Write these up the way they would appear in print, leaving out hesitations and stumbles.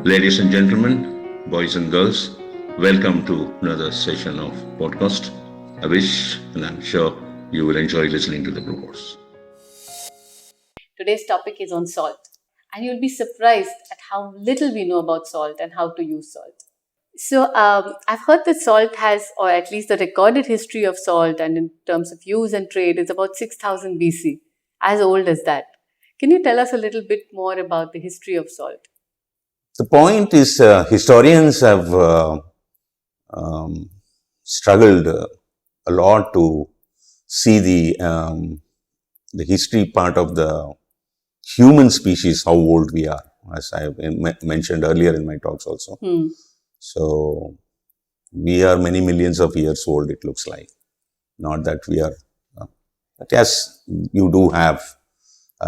Ladies and gentlemen, boys and girls, welcome to another session of podcast. I wish and I'm sure you will enjoy listening to the broadcast. Today's topic is on salt, and you'll be surprised at how little we know about salt and how to use salt. I've heard that salt has, or at least the recorded history of salt, and in terms of use and trade, is about 6000 BC, as old as that. Can you tell us a little bit more about the history of salt? The point is, historians have struggled a lot to see the history part of the human species, how old we are, as I mentioned earlier in my talks also. So, we are many millions of years old, it looks like. Not that we are, but yes, you do have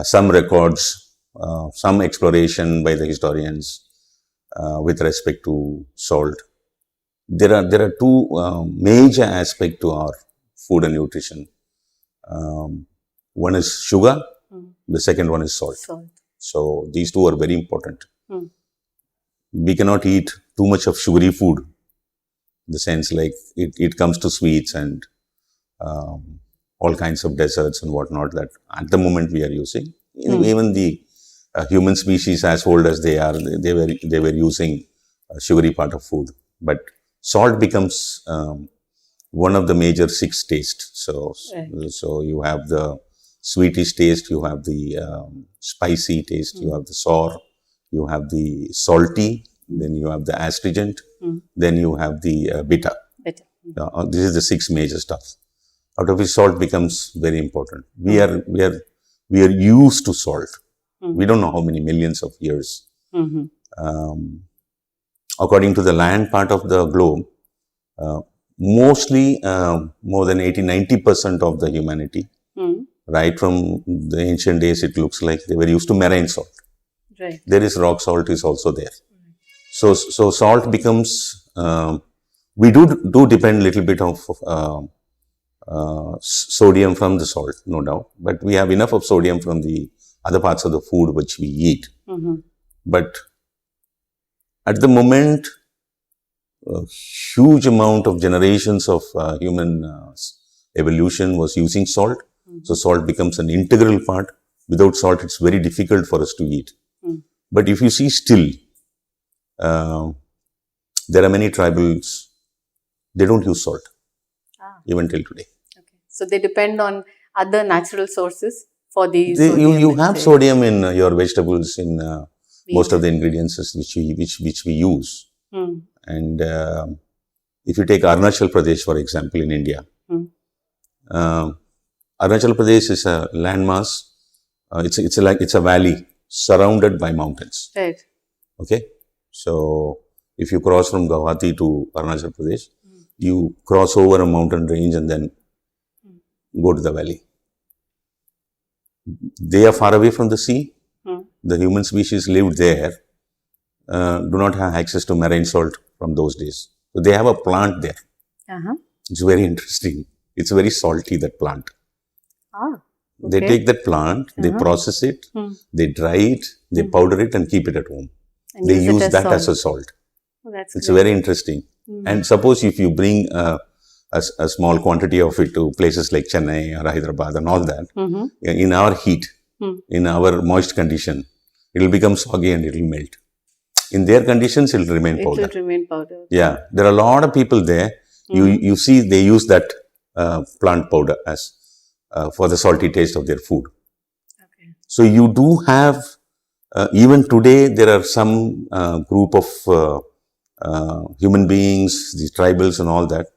some records, some exploration by the historians with respect to salt. There are two major aspects to our food and nutrition. One is sugar, the second one is salt. So, these two are very important. We cannot eat too much of sugary food, in the sense like it comes to sweets and all kinds of desserts and whatnot that at the moment we are using. Even the human species, as old as they are, they were using sugary part of food. But salt becomes one of the major six tastes. So you have the sweetish taste, you have the spicy taste, you have the sour, you have the salty, then you have the astringent, then you have the bitter. This is the six major stuff. Out of which salt becomes very important. We are used to salt. We don't know how many millions of years. According to the land part of the globe, mostly more than 80-90% of the humanity, right from the ancient days, it looks like they were used to marine salt. Right. There is rock salt is also there. So salt becomes, we do depend a little bit of sodium from the salt, no doubt, but we have enough of sodium from the other parts of the food which we eat. But at the moment, a huge amount of generations of human evolution was using salt. So salt becomes an integral part. Without salt, it's very difficult for us to eat. But if you see still, there are many tribals, they don't use salt, even till today. Okay. So they depend on other natural sources for these. You have sodium in your vegetables, in most of the ingredients which we use. And if you take Arunachal Pradesh, for example, in India, Arunachal Pradesh is a landmass. It's a valley surrounded by mountains. Right. Okay. So if you cross from Guwahati to Arunachal Pradesh, you cross over a mountain range and then go to the valley. They are far away from the sea. The human species lived there, do not have access to marine salt from those days. So they have a plant there. It's very interesting. It's very salty, that plant. They take that plant, they process it, they dry it, they powder it and keep it at home. And they use that as a salt. It's very interesting. And suppose if you bring a small quantity of it to places like Chennai or Hyderabad and all that, in our heat, in our moist condition, it will become soggy and it will melt. In their conditions, it will remain powder. It will remain powder. Yeah, there are a lot of people there. You see, they use that plant powder as for the salty taste of their food. Okay. So you do have, even today, there are some group of human beings, these tribals and all that.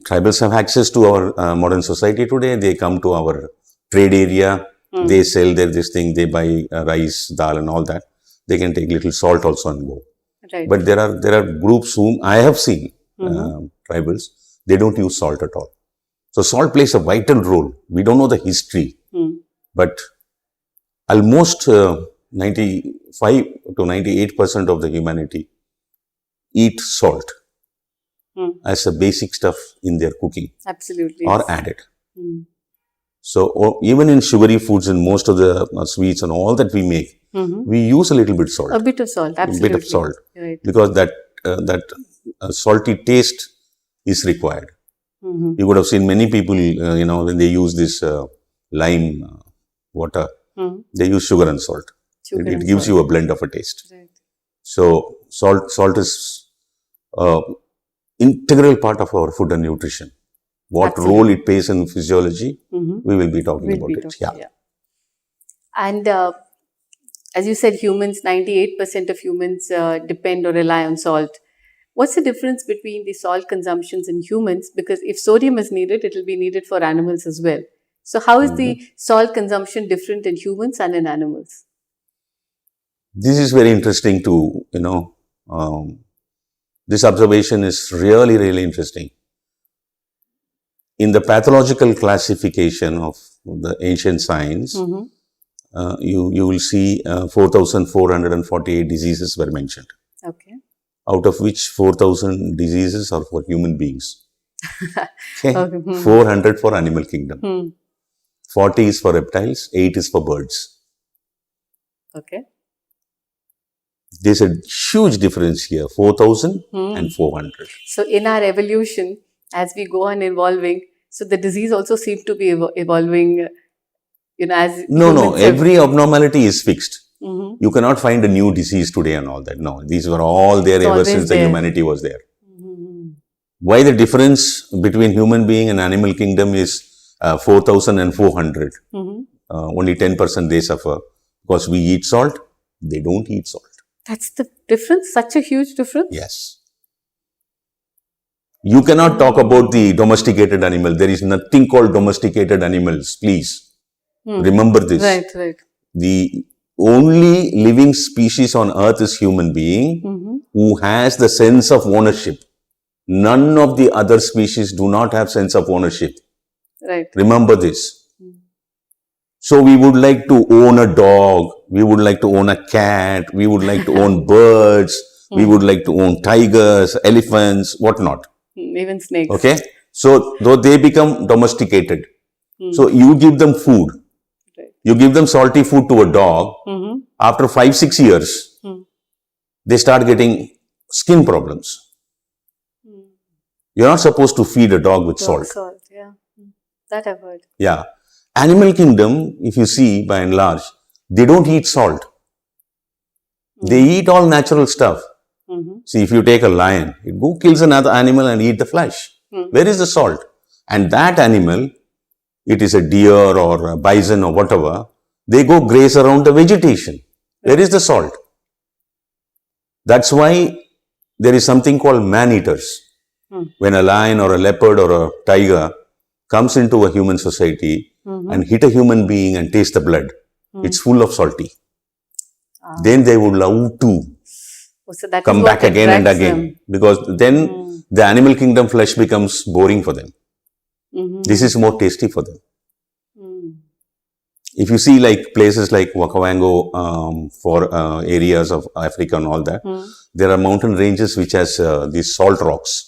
Tribals have access to our modern society today. They come to our trade area. They sell this thing. They buy rice, dal and all that. They can take little salt also and go. Right. But there are groups whom I have seen, tribals, they don't use salt at all. So salt plays a vital role. We don't know the history, but almost 95 to 98% of the humanity eat salt as a basic stuff in their cooking. Absolutely. Or add it. So even in sugary foods and most of the sweets and all that we make, we use a little bit salt. A bit of salt, absolutely. A bit of salt. Right. Because that salty taste is required. You would have seen many people, when they use this lime water, they use sugar and salt. It gives you a blend of a taste. Right. So salt is integral part of our food and nutrition. What role it plays in physiology, we will be talking about it. Yeah. And as you said, 98% of humans depend or rely on salt. What's the difference between the salt consumptions in humans? Because if sodium is needed, it will be needed for animals as well. So how is the salt consumption different in humans and in animals? This is very interesting to, this observation is really, really interesting. In the pathological classification of the ancient science, you will see 4,448 diseases were mentioned. Okay. Out of which 4,000 diseases are for human beings. Okay. 400 for animal kingdom. 40 is for reptiles, 8 is for birds. Okay. There's a huge difference here, 4,000 and 400. So in our evolution, as we go on evolving, so the disease also seems to be evolving, as... No, every abnormality is fixed. You cannot find a new disease today and all that. No, these were all there ever since the humanity was there. Why the difference between human being and animal kingdom is 4,000 and 400. Only 10% they suffer. Because we eat salt, they don't eat salt. That's the difference? Such a huge difference? Yes. You cannot talk about the domesticated animal. There is nothing called domesticated animals. Please remember this. Right. The only living species on earth is human being who has the sense of ownership. None of the other species do not have sense of ownership. Right. Remember this. So we would like to own a dog, we would like to own a cat, we would like to own birds, we would like to own tigers, elephants, whatnot. Even snakes. Okay. So though they become domesticated. So you give them food. You give them salty food to a dog. After 5-6 years, they start getting skin problems. You're not supposed to feed a dog with salt. Yeah. That I've heard. Yeah. Animal kingdom, if you see by and large, they don't eat salt. They eat all natural stuff. See, if you take a lion, it go kills another animal and eat the flesh. Where is the salt? And that animal, it is a deer or a bison or whatever, they go graze around the vegetation. Where is the salt? That's why there is something called man-eaters. When a lion or a leopard or a tiger comes into a human society and hit a human being and taste the blood, it's full of salty. Then they would love to come back again and again. Because then the animal kingdom flesh becomes boring for them. This is more tasty for them. If you see like places like Wakawango for areas of Africa and all that, there are mountain ranges which has these salt rocks.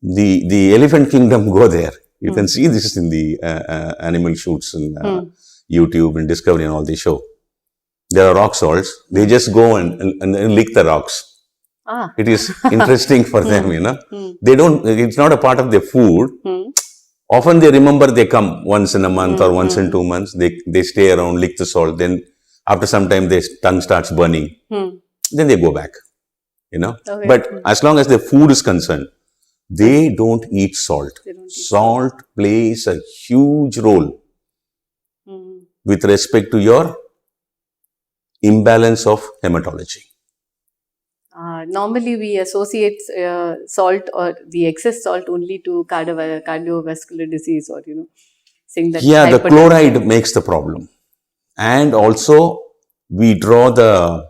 The elephant kingdom go there. You can see this in the animal shoots in YouTube and Discovery and all they show. There are rock salts. They just go and lick the rocks. It is interesting for them, They don't, it's not a part of their food. Often they remember they come once in a month or once in 2 months. They stay around, lick the salt. Then after some time, their tongue starts burning. Then they go back, Okay. But as long as their food is concerned, they don't eat salt. Salt plays a huge role with respect to your imbalance of hematology. Normally, we associate salt or the excess salt only to cardiovascular disease or, saying that... Yeah, the chloride makes the problem. And also, we draw the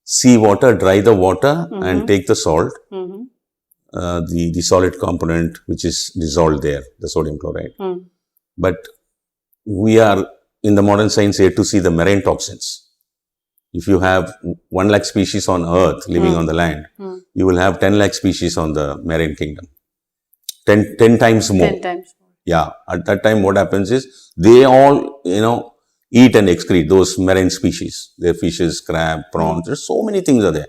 seawater, dry the water and take the salt, the solid component which is dissolved there, the sodium chloride. But we are, in the modern science, yet to see the marine toxins. If you have 1 lakh species on earth living on the land, you will have 10 lakh species on the marine kingdom. 10 times more. 10 times more. Yeah, at that time what happens is they all, eat and excrete those marine species. Their fishes, crab, prawns, there's so many things are there.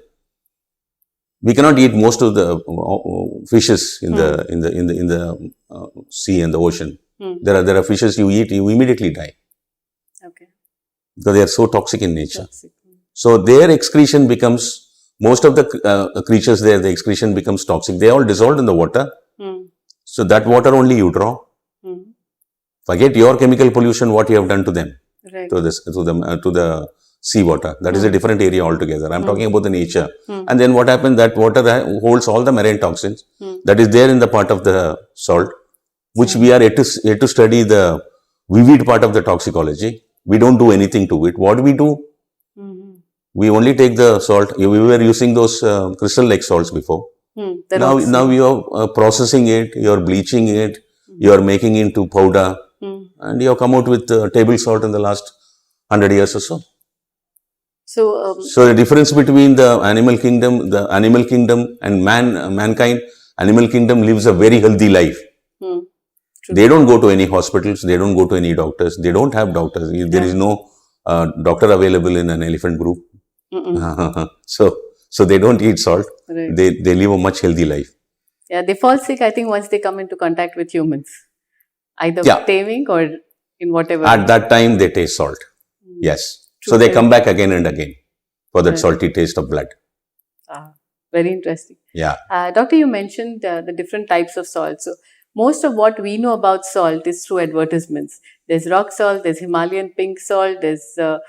We cannot eat most of the fishes in the sea and the ocean. There are fishes you eat, you immediately die. Okay. Because they are so toxic in nature. Toxic. So their excretion becomes, most of the creatures there, the excretion becomes toxic. They all dissolved in the water. So that water only you draw. Forget your chemical pollution, what you have done to them, Right. to the sea water. That is a different area altogether. I'm talking about the nature. And then what happens, that water holds all the marine toxins that is there in the part of the salt, which we are yet to study the vivid part of the toxicology. We don't do anything to it. What we do, we only take the salt. We were using those crystal-like salts before. Now you are processing it, you are bleaching it, you are making it into powder, and you have come out with table salt in the last 100 years or so. So the difference between the animal kingdom and mankind, animal kingdom lives a very healthy life. They don't go to any hospitals, they don't go to any doctors, they don't have doctors. There is no doctor available in an elephant group. So they don't eat salt. Right. They live a much healthy life. Yeah, they fall sick, I think, once they come into contact with humans, either taming or in whatever. At that time, they taste salt. Yes. So they come back again and again for that salty taste of blood. Very interesting. Yeah. Doctor, you mentioned the different types of salt. So most of what we know about salt is through advertisements. There's rock salt, there's Himalayan pink salt, there's the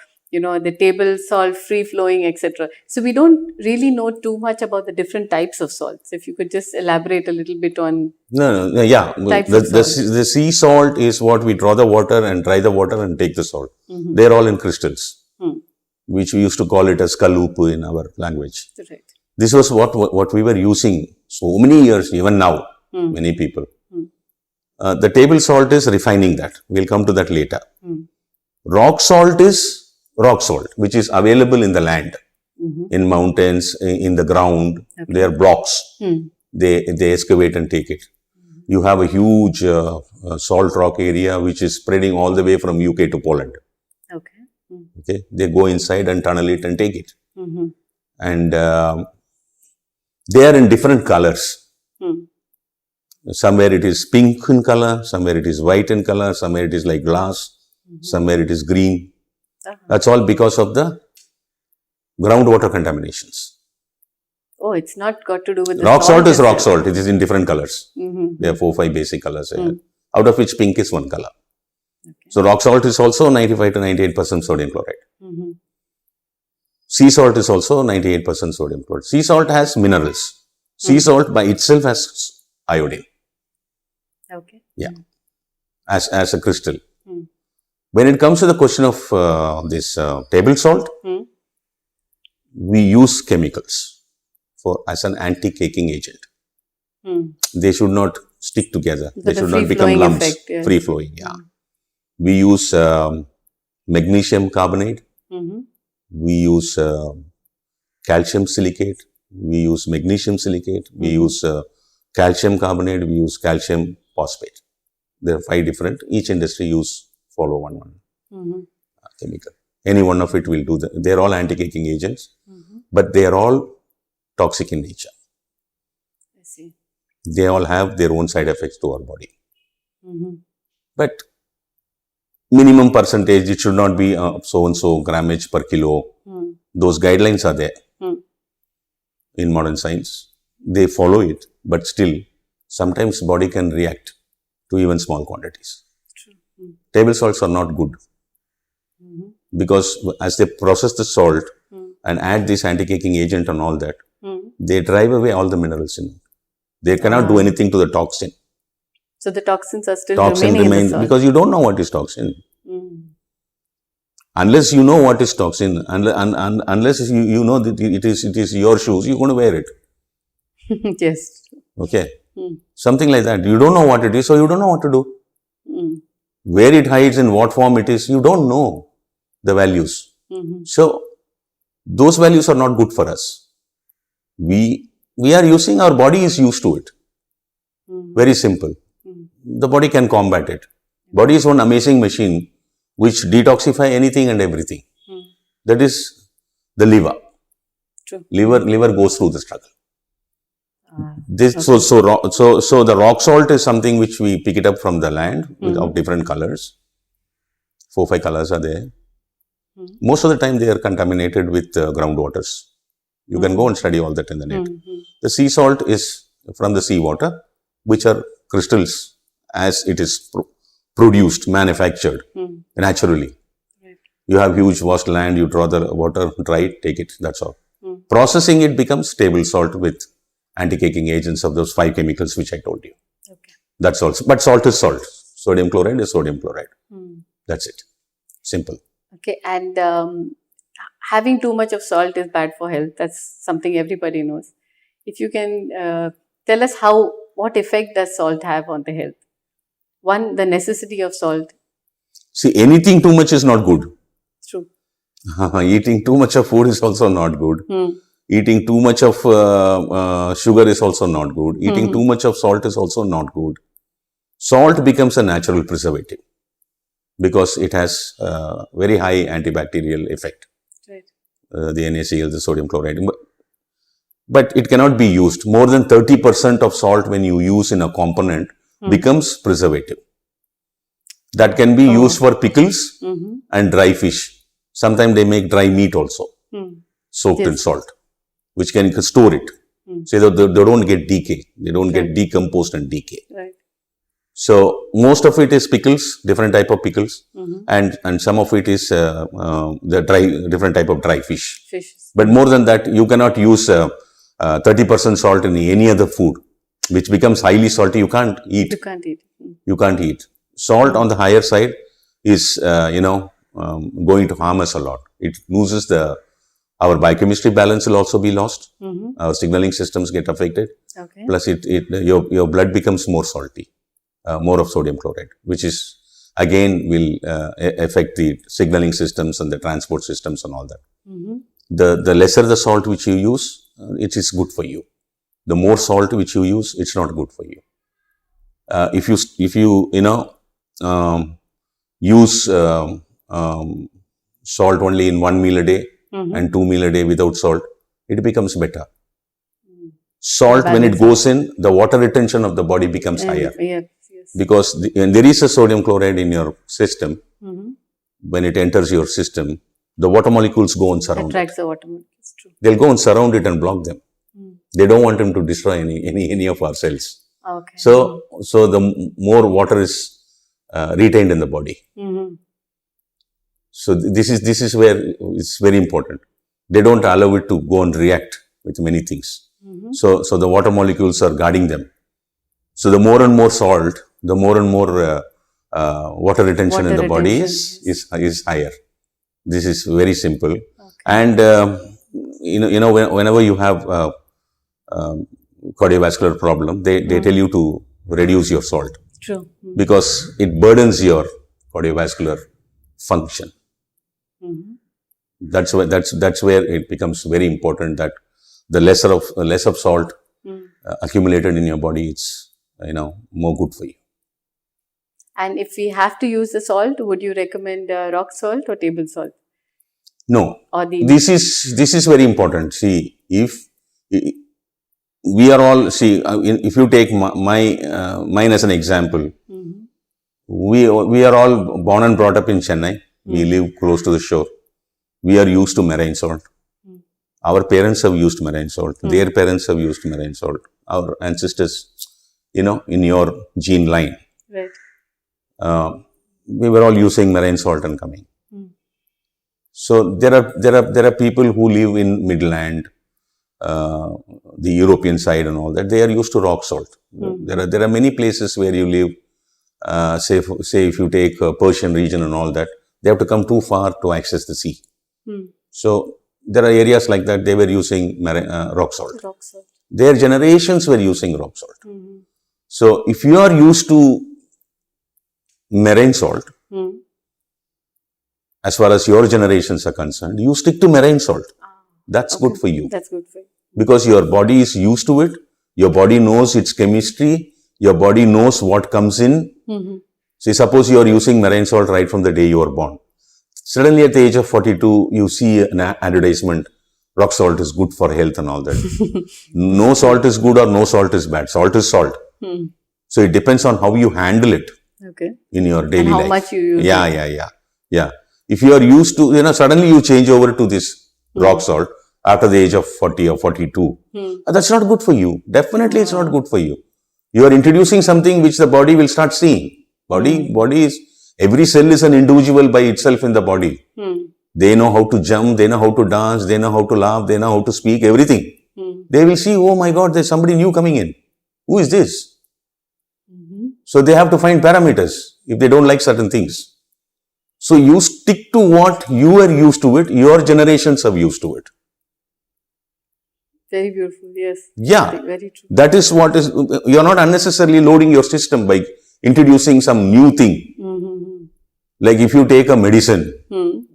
table salt, free flowing, etc. So we don't really know too much about the different types of salts. If you could just elaborate a little bit on yeah. The sea salt is what we draw the water and dry the water and take the salt. They're all in crystals, which we used to call it as kalupu in our language. Right. This was what we were using so many years, even now, many people. The table salt is refining that. We'll come to that later. Rock salt is rock salt, which is available in the land, in mountains, in the ground. Okay. They are blocks. They excavate and take it. You have a huge salt rock area which is spreading all the way from UK to Poland. Okay. Okay. They go inside and tunnel it and take it. And they are in different colors. Somewhere it is pink in color, somewhere it is white in color, somewhere it is like glass, somewhere it is green. That's all because of the groundwater contaminations. Oh, it's not got to do with the rock salt is rock salt. It is in different colors. There are 4-5 basic colors, out of which pink is one color. Okay. So rock salt is also 95 to 98% sodium chloride. Sea salt is also 98% sodium chloride. Sea salt has minerals. Sea salt by itself has iodine. Okay. Yeah. As a crystal. When it comes to the question of this table salt, we use chemicals as an anti-caking agent. They should not stick together. They should not become lumps. Free flowing, yeah. We use magnesium carbonate. We use calcium silicate. We use magnesium silicate. We use calcium carbonate. We use calcium phosphate. There are 5 different. Each industry follow one chemical. Any one of it will do that. They are all anti-caking agents, but they are all toxic in nature. I see. They all have their own side effects to our body. But minimum percentage, it should not be so and so grammage per kilo. Those guidelines are there in modern science. They follow it, but still, sometimes body can react to even small quantities. Table salts are not good because as they process the salt and add this anti-caking agent and all that, they drive away all the minerals in it. They cannot do anything to the toxin. So the toxins are still remaining in the salt. Because you don't know what is toxin. Unless you know what is toxin, unless you know that it is your shoes, you're going to wear it. Yes. Okay. Something like that. You don't know what it is, so you don't know what to do. Where it hides, in what form it is, you don't know the values. So, those values are not good for us. We are using, our body is used to it. Very simple. the body can combat it. Body is one amazing machine which detoxify anything and everything. That is the liver. True. Liver goes through the struggle. Okay. So the rock salt is something which we pick it up from the land of different colors. 4-5 colors are there. Most of the time they are contaminated with groundwaters. You can go and study all that in the net. The sea salt is from the sea water, which are crystals as it is produced, manufactured naturally. Right. You have huge vast land, you draw the water, dry it, take it, that's all. Processing it becomes table salt with anti-caking agents of those 5 chemicals which I told you. Okay. That's all. But salt is salt. Sodium chloride is sodium chloride. That's it. Simple. Okay. And having too much of salt is bad for health. That's something everybody knows. If you can tell us what effect does salt have on the health? One, the necessity of salt. See, anything too much is not good. True. Eating too much of food is also not good. Eating too much of sugar is also not good. Eating too much of salt is also not good. Salt becomes a natural preservative because it has very high antibacterial effect. Right. The NaCl, the sodium chloride. But it cannot be used. More than 30% of salt when you use in a component becomes preservative. That can be used for pickles and dry fish. Sometimes they make dry meat also, soaked in salt, which can store it. So that they don't get decay. They don't get decomposed and decay. Right. So most of it is pickles, different type of pickles, and some of it is the different type of dry fish. Fishes. But more than that, you cannot use 30% salt in any other food, which becomes highly salty. You can't eat. You can't eat. You can't eat. Salt on the higher side is, going to harm us a lot. It loses our biochemistry balance will also be lost. Our signaling systems get affected. Okay. Plus, your blood becomes more salty, more of sodium chloride, which is again will affect the signaling systems and the transport systems and all that. The lesser the salt which you use, it is good for you. The more salt which you use, it's not good for you. If you use salt only in 1 meal a day and 2 meal a day without salt, it becomes better. Salt, when it goes in, the water retention of the body becomes higher. Yes. Because when there is a sodium chloride in your system, when it enters your system, the water molecules go and surround Attracts it. the water molecules. True. They'll go and surround it and block them. They don't want them to destroy any of our cells. Okay. So the more water is retained in the body. So this is where it's very important. They don't allow it to go and react with many things. So the water molecules are guarding them. So the more and more salt, the more and more water retention in the body is higher. This is very simple. Okay. And whenever you have cardiovascular problem, they tell you to reduce your salt. True. Because it burdens your cardiovascular function. That's where it becomes very important that the less of salt accumulated in your body, it's more good for you. And if we have to use the salt, would you recommend rock salt or table salt? No. Or this is very important. See, if we are all if you take mine as an example, we are all born and brought up in Chennai. We live close to the shore. We are used to marine salt. Our parents have used marine salt. Their parents have used marine salt. Our ancestors, in your gene line. Right. We were all using marine salt and coming. So there are people who live in Midland, the European side and all that. They are used to rock salt. There are many places where you live. Say if you take Persian region and all that, they have to come too far to access the sea. So there are areas like that. They were using rock salt. Rock salt. Their generations were using rock salt. So if you are used to marine salt, as far as your generations are concerned, you stick to marine salt. That's okay. Good for you. That's good for you. Because your body is used to it. Your body knows its chemistry. Your body knows what comes in. See, suppose you are using marine salt right from the day you are born. Suddenly at the age of 42, you see an advertisement, rock salt is good for health and all that. No salt is good or no salt is bad. Salt is salt. So it depends on how you handle it in your daily life. How much you use it. Yeah. If you are used to, suddenly you change over to this rock salt after the age of 40 or 42. That's not good for you. Definitely it's not good for you. You are introducing something which the body will start seeing. Body is, every cell is an individual by itself in the body. They know how to jump, they know how to dance, they know how to laugh, they know how to speak, everything. They will see, oh my God, there's somebody new coming in. Who is this? So they have to find parameters if they don't like certain things. So you stick to what you are used to it, your generations are used to it. Very beautiful, yes. Yeah, very true. That is what is, you're not unnecessarily loading your system by introducing some new thing. Like if you take a medicine,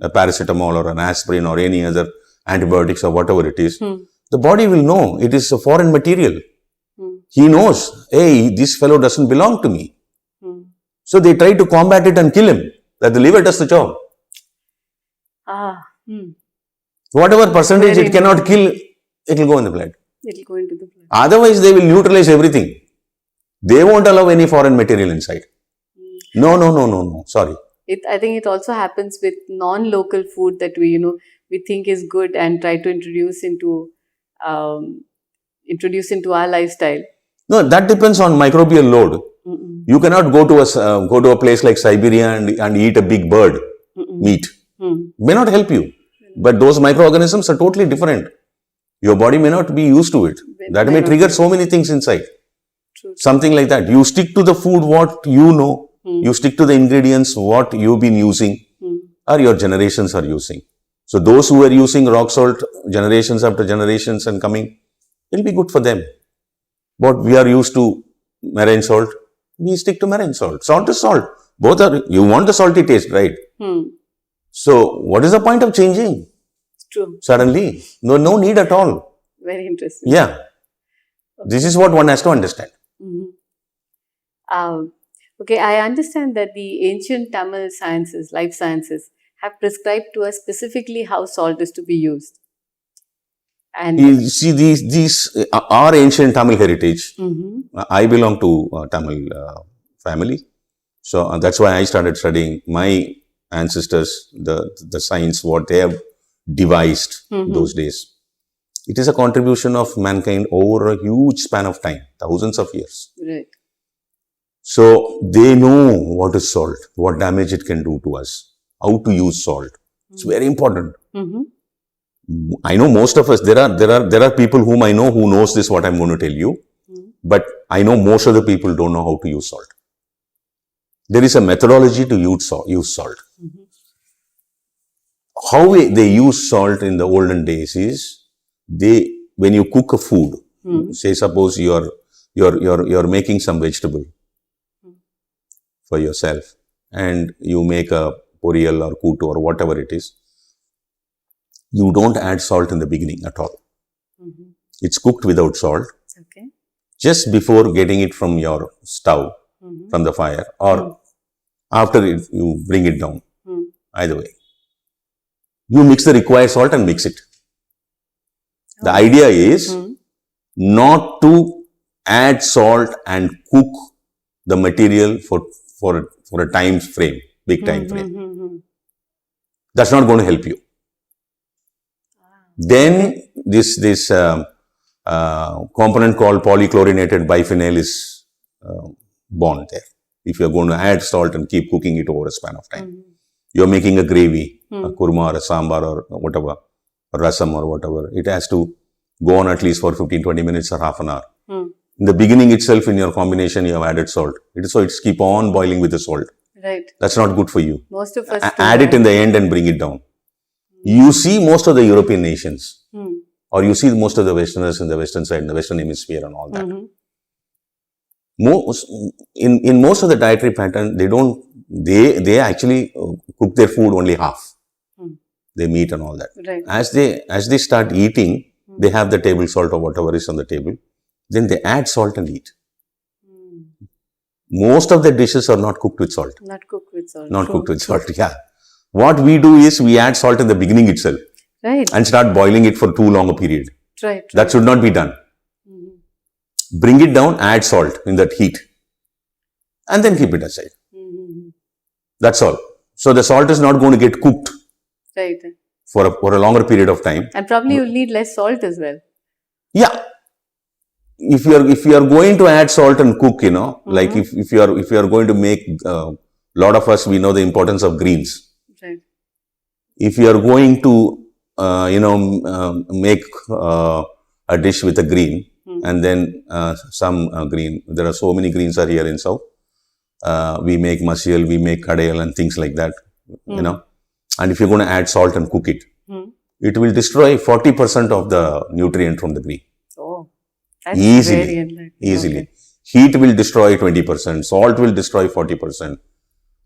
a paracetamol or an aspirin or any other antibiotics or whatever it is, the body will know it is a foreign material. He knows, hey, this fellow doesn't belong to me. So they try to combat it and kill him. That the liver does the job. Whatever percentage it cannot kill, it will go in the blood. It will go into the blood. Otherwise, they will neutralize everything. They won't allow any foreign material inside. No. Sorry. I think it also happens with non-local food that we think is good and try to introduce into our lifestyle. No, that depends on microbial load. You cannot go to a place like Siberia and eat a big bird meat. May not help you, but those microorganisms are totally different. Your body may not be used to it. That may trigger so many things inside. True. Something like that. You stick to the food what you know. You stick to the ingredients what you've been using or your generations are using. So those who are using rock salt generations after generations and coming, it'll be good for them. But we are used to marine salt. We stick to marine salt. Salt is salt. Both are, you want the salty taste, right? So what is the point of changing? It's true. Suddenly. No need at all. Very interesting. Yeah. This is what one has to understand. Okay, I understand that the ancient Tamil sciences, life sciences, have prescribed to us specifically how salt is to be used. And you see, these are ancient Tamil heritage. I belong to Tamil family. So that's why I started studying my ancestors, the science, what they have devised those days. It is a contribution of mankind over a huge span of time, thousands of years. Right. So they know what is salt, what damage it can do to us, how to use salt. It's very important. I know most of us, there are people whom I know who knows this, what I'm going to tell you. But I know most of the people don't know how to use salt. There is a methodology to use salt. How they use salt in the olden days is, when you cook a food, say suppose you're making some vegetable for yourself and you make a poriyal or kootu or whatever it is, you don't add salt in the beginning at all. It's cooked without salt. Okay. Just before getting it from your stove, from the fire, or after you bring it down. Either way. You mix the required salt and mix it. The idea is not to add salt and cook the material for a time frame, big time frame. That's not going to help you. Then this component called polychlorinated biphenyl is born there. If you're going to add salt and keep cooking it over a span of time. You're making a gravy, a kurma or a sambar or whatever, or rasam or whatever. It has to go on at least for 15-20 minutes or half an hour. In the beginning itself, in your combination, you have added salt. So it's keep on boiling with the salt. Right. That's not good for you. Most of us add it in the end and bring it down. You see most of the European nations, or you see most of the Westerners in the Western side, in the Western hemisphere and all that. In most of the dietary pattern, they actually cook their food only half. They meat and all that. Right. As they start eating, they have the table salt or whatever is on the table. Then they add salt and eat. most of the dishes are not cooked with salt. Not cooked with salt. Not True, cooked with true. salt, yeah. What we do is we add salt in the beginning itself Right. and start boiling it for too long a period. Right. That should not be done. Bring it down, add salt in that heat, and then keep it aside. That's all. So the salt is not going to get cooked Right. for a longer period of time. And probably you'll need less salt as well. Yeah. If you are going to add salt and cook, like if you are going to make, lot of us, we know the importance of greens. Right. If you are going to, make a dish with a green and then some green, there are so many greens are here in South. We make masial, we make kadayal and things like that, And if you're going to add salt and cook it, it will destroy 40% of the nutrient from the green. Oh, that's Easily. very enlightening. Easily. Okay. Heat will destroy 20%, salt will destroy 40%.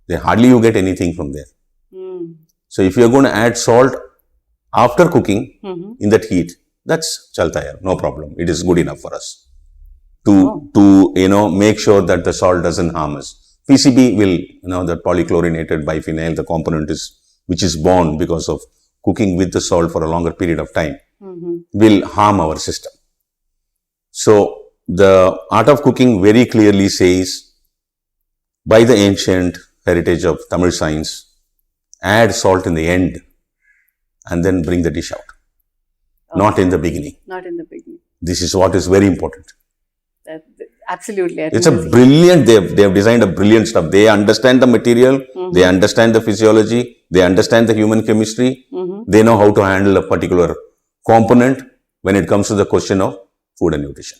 Then hardly you get anything from there. So if you're going to add salt after cooking in that heat, that's chalta hai, no problem. It is good enough for us to make sure that the salt doesn't harm us. PCB will, the polychlorinated biphenyl, the component which is born because of cooking with the salt for a longer period of time, will harm our system. So the art of cooking very clearly says, by the ancient heritage of Tamil science, add salt in the end and then bring the dish out. Not in the beginning. Not in the beginning. This is what is very important. Absolutely. It's a brilliant, they have designed a brilliant stuff. They understand the material, they understand the physiology, they understand the human chemistry, they know how to handle a particular component when it comes to the question of food and nutrition.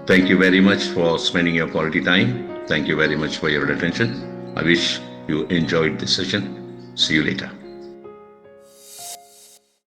Thank you very much for spending your quality time. Thank you very much for your attention. I wish you enjoyed this session. See you later.